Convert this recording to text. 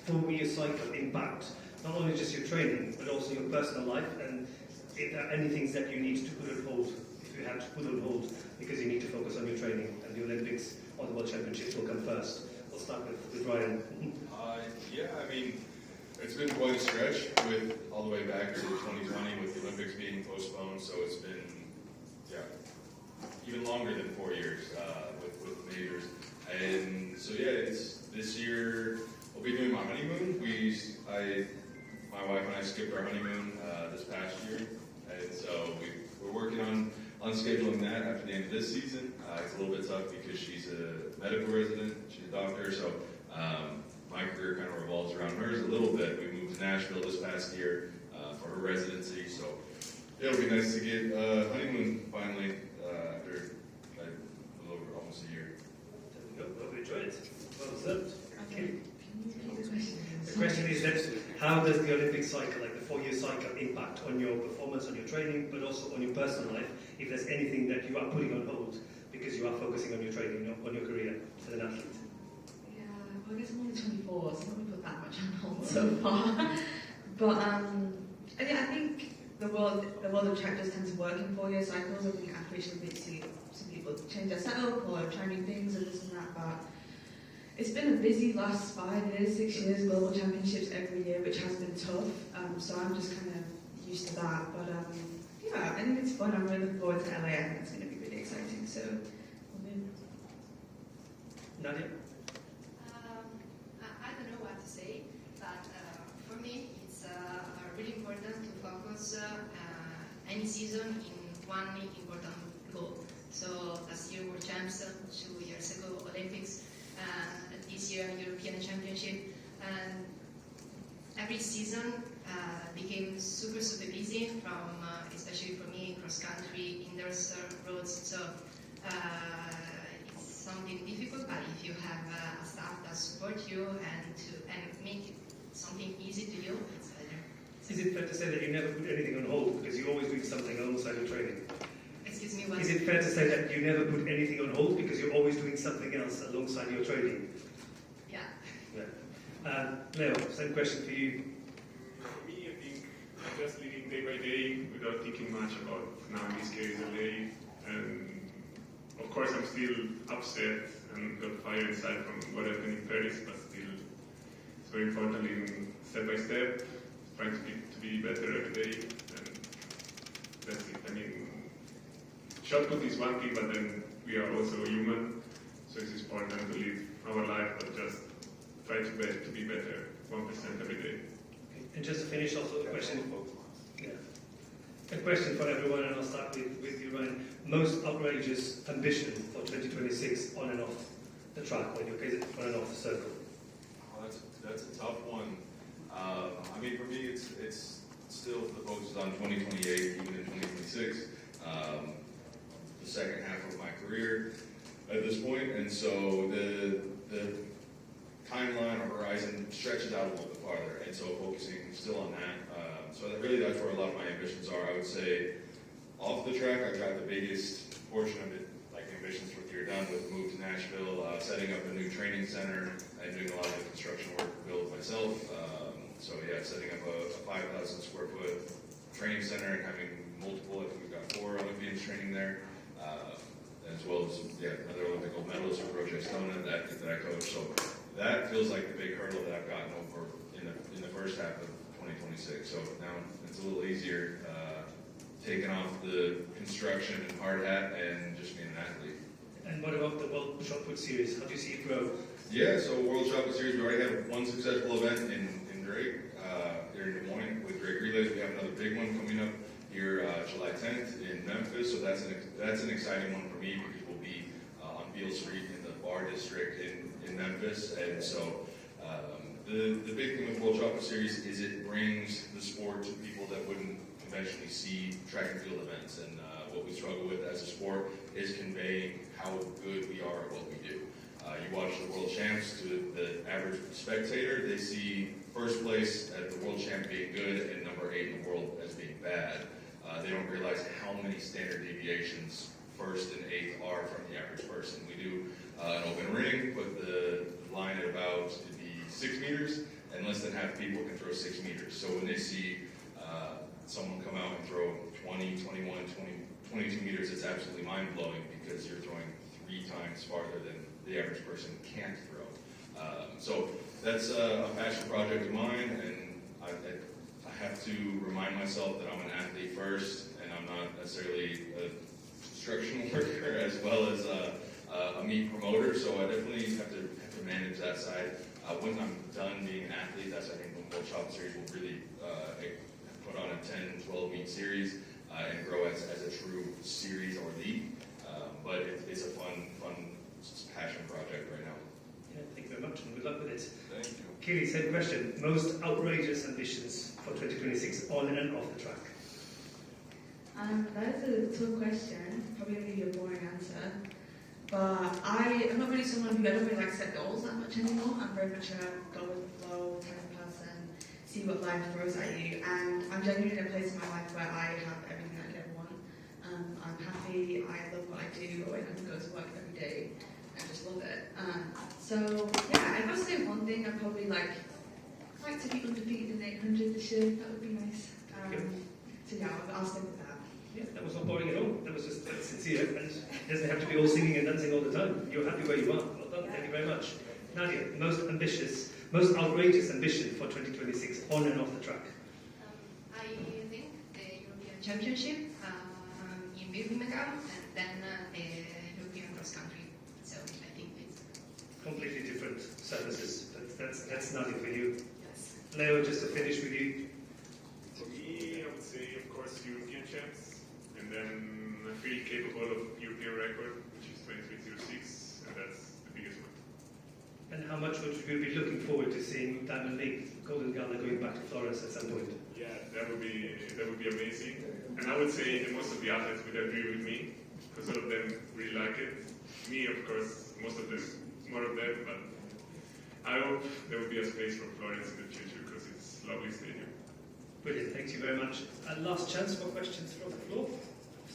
4-year cycle impact not only just your training, but also your personal life, and if there are any things that you need to put on hold, if you have to put on hold because you need to focus on your training, and the Olympics or the World Championships will come first. We'll start with Ryan. Yeah, I mean, it's been quite a stretch with all the way back to 2020 with the Olympics being postponed, so it's been, even longer than 4 years with majors. And so it's this year we'll be doing my honeymoon. My wife and I skipped our honeymoon this past year, and so we're working on scheduling that after the end of this season. It's a little bit tough because she's a medical resident, she's a doctor, so my career kind of revolves around hers a little bit. We moved to Nashville this past year for her residency, so it'll be nice to get honeymoon finally after a little over almost a year. Hope you enjoyed it. Well observed. Okay. The question is that how does the Olympic cycle, like the 4-year cycle, impact on your performance, on your training, but also on your personal life? If there's anything that you are putting on hold because you are focusing on your training, on your career as an athlete? Yeah, well, I guess I'm only 24, so I haven't put that much on hold so far. But I think the world of track does tend to work in 4-year cycles. I think athletes should see some people change their setup or try new things and this and that. But it's been a busy last 5 years, 6 years, global championships every year, which has been tough. So I'm just kind of used to that. But I think it's fun. I'm really looking forward to LA. I think it's going to be really exciting. So we'll move. Nadia? I don't know what to say, but for me it's really important to focus any season in one important goal. So last year World Champs, 2 years ago Olympics, this year European Championship, and every season became super busy, from especially for me, cross country, indoors roads. So it's something difficult, but if you have a staff that support you and make it something easy to you, it's better. Is it fair to say that you never put anything on hold because you're always doing something alongside your training? Excuse me, what? Is it fair to say that you never put anything on hold because you're always doing something else alongside your training? Yeah. Leo, same question for you. For me, I think just living day by day without thinking much about, now in this case, LA. And of course, I'm still upset and got fire inside from what happened in Paris, but still, it's very important living step by step, trying to be better every day. And that's it. I mean, shot put is one thing, but then we are also human, so it's important to live our life, but just try to be better 1% every day. And just to finish, also a question. A question for everyone, and I'll start with you, Ryan. Most outrageous ambition for 2026 on and off the track, or in your case, on and off the circle? Oh, that's a tough one. I mean, for me, it's still the focus is on 2028, even in 2026. The second half of my career at this point, and so the timeline or horizon stretches out a little bit farther, and so focusing still on that. So that's where a lot of my ambitions are. I would say off the track, I've got the biggest portion of it, like ambitions with you're done with the move to Nashville, setting up a new training center and doing a lot of the construction work to build myself. Setting up a 5,000 square foot training center and having multiple, I think we've got 4 Olympians training there. As well as another Olympic gold medalist for Progesterone that I coach. So that feels like the big hurdle that I've gotten over in the first half of 2026. So now it's a little easier taking off the construction and hard hat and just being an athlete. And what about the World Shot Put Series? How do you see it grow? Yeah, so World Shot Put Series, we already have one successful event in Drake here in Des Moines with Drake Relays. We have another big one coming up here July 10th in Memphis, so that's an exciting one for me because we'll be on Beale Street in the bar district in Memphis, and so the big thing with World Shot Put Series is it brings the sport to people that wouldn't conventionally see track and field events, and what we struggle with as a sport is conveying how good we are at what we do. You watch the World Champs, to the average spectator, they see first place at the World Champ being good and number 8 in the world as being bad. They don't realize how many standard deviations 1st and 8th are from the average person. We do an open ring, put the line at about the 6 meters, and less than half people can throw 6 meters. So when they see someone come out and throw 20, 21, 22 meters, it's absolutely mind-blowing because you're throwing 3 times farther than the average person can't throw. So that's a passion project of mine, and I have to remind myself that I'm an athlete first, and I'm not necessarily a construction worker as well as a meat promoter, so I definitely have to manage that side. When I'm done being an athlete, that's I think when World Chop Series will really put on a 10, 12 meet series and grow as a true series or league. But it's a fun passion project right now. Yeah, thank you very much, and good luck with it. Thank you. Keely, same question. Most outrageous ambitions for 2026 on and off the track? That is a tough question. Probably going to give you a boring answer. But I'm not really someone who, I don't really like set goals that much anymore. I'm very much a go with the flow type of person, see what life throws at you. And I'm genuinely in a place in my life where I have everything I could ever want. I'm happy, I love what I do, I wake up and go to work every day. I just love it. So yeah, if I was to say one thing, I'd probably like to be undefeated in 800 this year. That would be nice. So yeah, I'll stick with that. Yeah, that was not boring at all. That was just sincere, and it doesn't have to be all singing and dancing all the time. You're happy where you are. Well done. Thank you very much. Nadia, most outrageous ambition for 2026 on and off the track? I think the European Championship in Birmingham, and then the European cross country. So I think it's Completely different services. That's Nadia for you. yes. Leo, just to finish with you. For me, I would say, of course, European champs, and then I feel capable of European record, which is 23.06, and that's the biggest one. And how much would you be looking forward to seeing Diamond League Golden Gala going back to Florence at some point? Yeah, that would be amazing. And I would say that most of the athletes would agree with me, because all of them really like it. Me, of course, more of them, but I hope there will be a space for Florence in the future, because it's a lovely stadium. Brilliant, thank you very much. And last chance for questions from the floor.